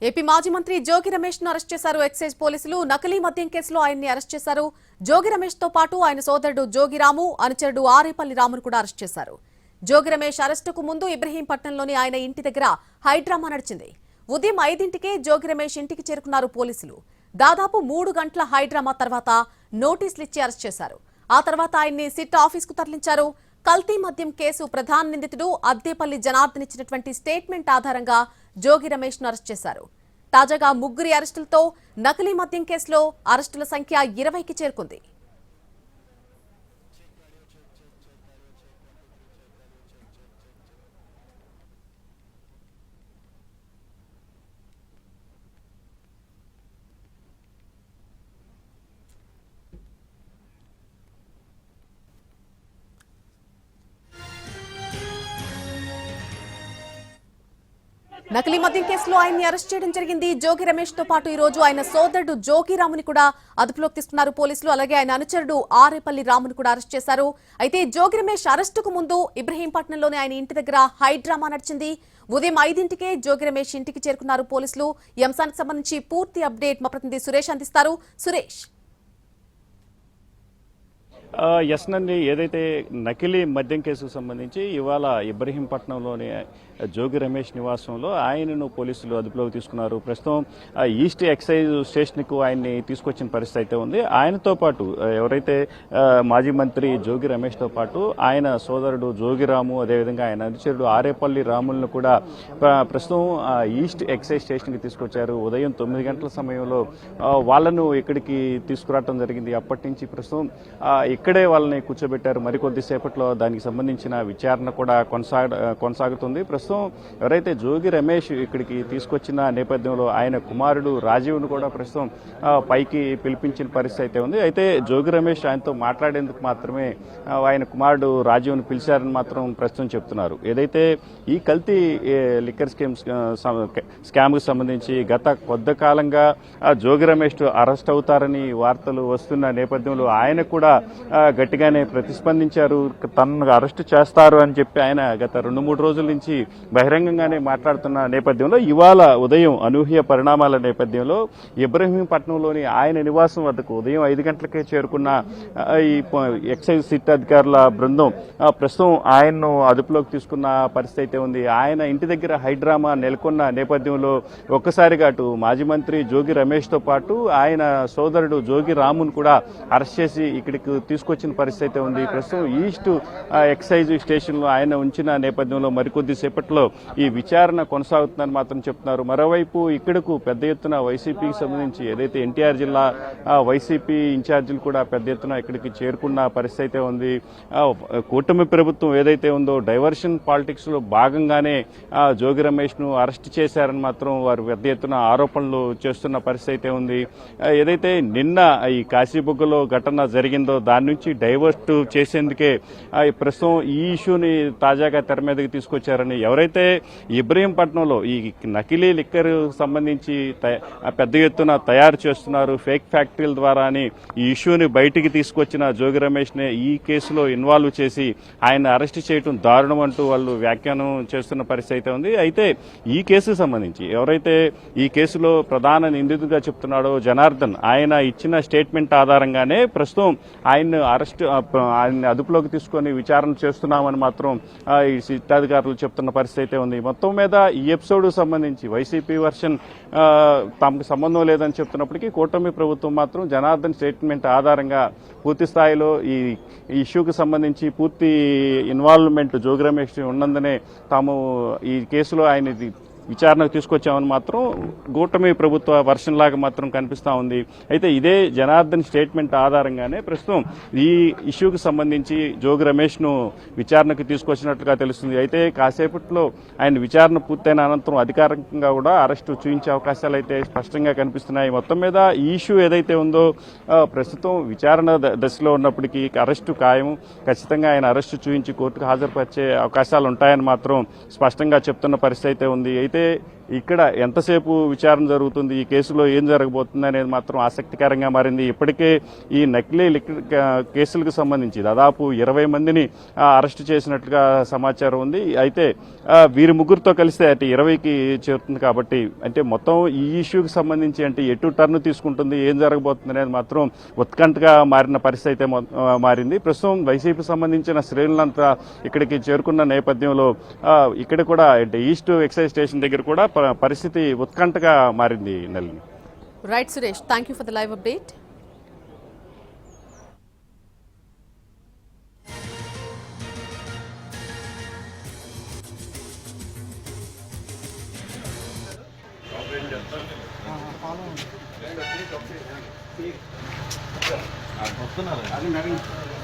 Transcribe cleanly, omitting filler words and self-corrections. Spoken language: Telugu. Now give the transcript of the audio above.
ఏపీ మాజీ మంత్రి జోగి రమేష్ ను అరెస్ట్ చేశారు ఎక్సైజ్ పోలీసులు. నకిలీ మద్యం కేసులో ఆయన్ని అరెస్ట్ చేశారు. జోగి రమేష్ తో పాటు ఆయన సోదరుడు జోగిరాము, అనుచరుడు ఆరేపల్లి రామును కూడా అరెస్ట్ చేశారు. జోగి రమేష్ అరెస్టుకు ముందు ఇబ్రహీంపట్నంలోని ఆయన ఇంటి దగ్గర హైడ్రామా నడిచింది. ఉదయం 5ంటికే జోగి రమేష్ ఇంటికి చేరుకున్నారు పోలీసులు. దాదాపు 3 గంటల హైడ్రామా తర్వాత నోటీసులు ఇచ్చి అరెస్ట్ చేశారు. ఆ తర్వాత ఆయన్ని సిట్ ఆఫీస్ కు తరలించారు. కల్తీ మద్యం కేసు ప్రధాన నిందితుడు అద్దేపల్లి జనార్దన్ ఇచ్చినటువంటి స్టేట్మెంట్ ఆధారంగా జోగి రమేష్ ను అరెస్ట్ చేశారు. తాజాగా 3 అరెస్టులతో నకిలీ మద్యం కేసులో అరెస్టుల సంఖ్య 20కి చేరుకుంది. నకిలీ మద్యం కేసులో ఆయన్ని అరెస్ట్ చేయడం జరిగింది. జోగి రమేష్ తో పాటు ఈ రోజు ఆయన సోదరుడు జోగిరాముని కూడా అదుపులోకి తీసుకున్నారు పోలీసులు. అలాగే ఆయన అనుచరుడు ఆరేపల్లి రామును కూడా అరెస్ట్ చేశారు. అయితే జోగి రమేష్ అరెస్టుకు ముందు ఇబ్రహీంపట్నంలోని ఆయన ఇంటి దగ్గర హైడ్రామా నడిచింది. ఉదయం 5ంటికే జోగి రమేష్ ఇంటికి చేరుకున్నారు పోలీసులు. ఈ అంశానికి సంబంధించి పూర్తి అప్డేట్ మా ప్రతినిధి సురేష్ అందిస్తారు. సురేష్, ఎస్ నండి, ఏదైతే నకిలీ మద్యం కేసుకు సంబంధించి ఇవాళ ఇబ్రహీంపట్నంలోని జోగి రమేష్ నివాసంలో ఆయనను పోలీసులు అదుపులోకి తీసుకున్నారు. ప్రస్తుతం ఈస్ట్ ఎక్సైజ్ స్టేషన్కు ఆయన్ని తీసుకొచ్చిన పరిస్థితి అయితే ఉంది. ఆయనతో పాటు ఎవరైతే మాజీ మంత్రి జోగి రమేష్తో పాటు ఆయన సోదరుడు జోగిరాము, అదేవిధంగా ఆయన అనుచరుడు ఆరేపల్లి రాములను కూడా ప్రస్తుతం ఈస్ట్ ఎక్సైజ్ స్టేషన్కి తీసుకొచ్చారు. ఉదయం 9 గంటల సమయంలో వాళ్ళను ఇక్కడికి తీసుకురావడం జరిగింది. అప్పటి నుంచి ప్రస్తుతం ఇక్కడే వాళ్ళని కూర్చోబెట్టారు. మరికొద్దిసేపట్లో దానికి సంబంధించిన విచారణ కూడా కొనసాగుతుంది. ప్రస్తుతం ఎవరైతే జోగి రమేష్ ఇక్కడికి తీసుకొచ్చిన నేపథ్యంలో ఆయన కుమారుడు రాజీవ్ను కూడా ప్రస్తుతం పైకి పిలిపించిన పరిస్థితి అయితే ఉంది. అయితే జోగి రమేష్ ఆయనతో మాట్లాడేందుకు మాత్రమే ఆయన కుమారుడు రాజీవ్ను పిలిచారని మాత్రం ప్రస్తుతం చెప్తున్నారు. ఏదైతే ఈ కల్తీ లిక్కర్ స్కామ్కు సంబంధించి గత కొద్ది కాలంగా జోగి రమేష్ అరెస్ట్ అవుతారని వార్తలు వస్తున్న నేపథ్యంలో ఆయన కూడా గట్టిగానే ప్రతిస్పందించారు. తనను అరెస్టు చేస్తారు అని చెప్పి ఆయన గత 2-3 రోజుల నుంచి బహిరంగంగానే మాట్లాడుతున్న నేపథ్యంలో ఇవాళ ఉదయం అనూహ్య పరిణామాల నేపథ్యంలో ఇబ్రహీంపట్నంలోని ఆయన నివాసం వద్దకు ఉదయం 5 గంటలకే చేరుకున్న ఈ ఎక్సైజ్ సిట్ అధికారుల బృందం ప్రస్తుతం ఆయన్ను అదుపులోకి తీసుకున్న పరిస్థితి అయితే ఉంది. ఆయన ఇంటి దగ్గర హైడ్రామా నెలకొన్న నేపథ్యంలో ఒక్కసారిగా అటు మాజీ మంత్రి జోగి రమేష్తో పాటు ఆయన సోదరుడు జోగి రామును కూడా అరెస్ట్ చేసి ఇక్కడికి తీసుకొచ్చిన పరిస్థితి అయితే ఉంది. ప్రస్తుతం ఈస్ట్ ఎక్సైజ్ స్టేషన్లో ఆయన ఉంచిన నేపథ్యంలో మరికొద్దిసేపట్లో ఈ విచారణ కొనసాగుతుందని మాత్రం చెప్తున్నారు. మరోవైపు ఇక్కడకు పెద్ద ఎత్తున వైసీపీకి సంబంధించి ఏదైతే ఎన్టీఆర్ జిల్లా వైసీపీ ఇన్ఛార్జీలు కూడా పెద్ద ఎత్తున ఇక్కడికి చేరుకున్న పరిస్థితి అయితే ఉంది. కూటమి ప్రభుత్వం ఏదైతే ఉందో డైవర్షన్ పాలిటిక్స్ లో భాగంగానే జోగి రమేష్ ను అరెస్ట్ చేశారని మాత్రం వారు పెద్ద ఎత్తున ఆరోపణలు చేస్తున్న పరిస్థితి అయితే ఉంది. ఏదైతే నిన్న ఈ కాశీబుగ్గలో ఘటన జరిగిందో దాని నుంచి డైవర్ట్ చేసేందుకే ప్రస్తుతం ఈ ఇష్యూని తాజాగా తెర మీదకి తీసుకొచ్చారని, ఎవరైతే ఇబ్రహీంపట్నంలో ఈ నకిలీ లిక్కర్ సంబంధించి పెద్ద ఎత్తున తయారు చేస్తున్నారు ఫేక్ ఫ్యాక్టరీల ద్వారా అని ఈ ఇష్యూని బయటికి తీసుకొచ్చిన జోగి రమేష్ నే ఈ కేసులో ఇన్వాల్వ్ చేసి ఆయన అరెస్ట్ చేయడం దారుణం అంటూ వాళ్ళు వ్యాఖ్యానం చేస్తున్న పరిస్థితి అయితే ఉంది. అయితే ఈ కేసుకు సంబంధించి ఎవరైతే ఈ కేసులో ప్రధాన నిందితుడిగా చెప్తున్నాడో జనార్దన్, ఆయన ఇచ్చిన స్టేట్మెంట్ ఆధారంగానే ప్రస్తుతం ఆయన్ని అదుపులోకి తీసుకొని విచారణ చేస్తున్నామని మాత్రం ఈ సిట్టాధికారులు చెప్తున్న పరిస్థితి అయితే ఉంది. మొత్తం మీద ఈ ఎపిసోడ్ సంబంధించి వైసీపీ వర్షన్ తమకు సంబంధం లేదని చెప్తున్నప్పటికీ కూటమి ప్రభుత్వం మాత్రం జనార్దన్ స్టేట్మెంట్ ఆధారంగా పూర్తి స్థాయిలో ఈ ఇష్యూకి సంబంధించి పూర్తి ఇన్వాల్వ్మెంట్ జోగి రమేష్ ఉన్నందునే తాము ఈ కేసులో ఆయన విచారణకు తీసుకొచ్చామని మాత్రం కూటమి ప్రభుత్వ వర్షన్ లాగా మాత్రం కనిపిస్తూ ఉంది. అయితే ఇదే జనార్దన్ స్టేట్మెంట్ ఆధారంగానే ప్రస్తుతం ఈ ఇష్యూకి సంబంధించి జోగి రమేష్ ను విచారణకు తీసుకొచ్చినట్లుగా తెలుస్తుంది. అయితే కాసేపట్లో ఆయన విచారణ పూర్తయిన అనంతరం అధికారికంగా కూడా అరెస్టు చూపించే అవకాశాలు అయితే స్పష్టంగా కనిపిస్తున్నాయి. మొత్తం మీద ఈ ఇష్యూ ఏదైతే ఉందో ప్రస్తుతం విచారణ దశలో ఉన్నప్పటికీ అరెస్టు ఖాయం, ఖచ్చితంగా ఆయన అరెస్టు చూపించి కోర్టుకు హాజరుపరిచే అవకాశాలు ఉంటాయని మాత్రం స్పష్టంగా చెప్తున్న పరిస్థితి అయితే ఉంది. అయితే ఇక్కడ ఎంతసేపు విచారణ జరుగుతుంది, ఈ కేసులో ఏం జరగబోతుంది అనేది మాత్రం ఆసక్తికరంగా మారింది. ఇప్పటికే ఈ నకిలీ లిక్కర్ కేసులకు సంబంధించి దాదాపు 20 మందిని అరెస్టు చేసినట్లుగా సమాచారం ఉంది. అయితే వీరి ముగ్గురితో కలిస్తే అంటే 20కి చేరుతుంది. కాబట్టి అంటే మొత్తం ఈ ఇష్యూకి సంబంధించి అంటే ఎటు టర్న్ తీసుకుంటుంది, ఏం జరగబోతుంది అనేది మాత్రం ఉత్కంఠగా మారిన పరిస్థితి అయితే మారింది. ప్రస్తుతం వైసీపీ సంబంధించిన శ్రేణులంతా ఇక్కడికి చేరుకున్న నేపథ్యంలో ఇక్కడ కూడా అంటే ఈస్ట్ ఎక్సైజ్ స్టేషన్ దగ్గర కూడా పరిస్థితి ఉత్కంఠగా మారింది. నల్లిని. Right Suresh, thank you for the live update. వస్తున్నారు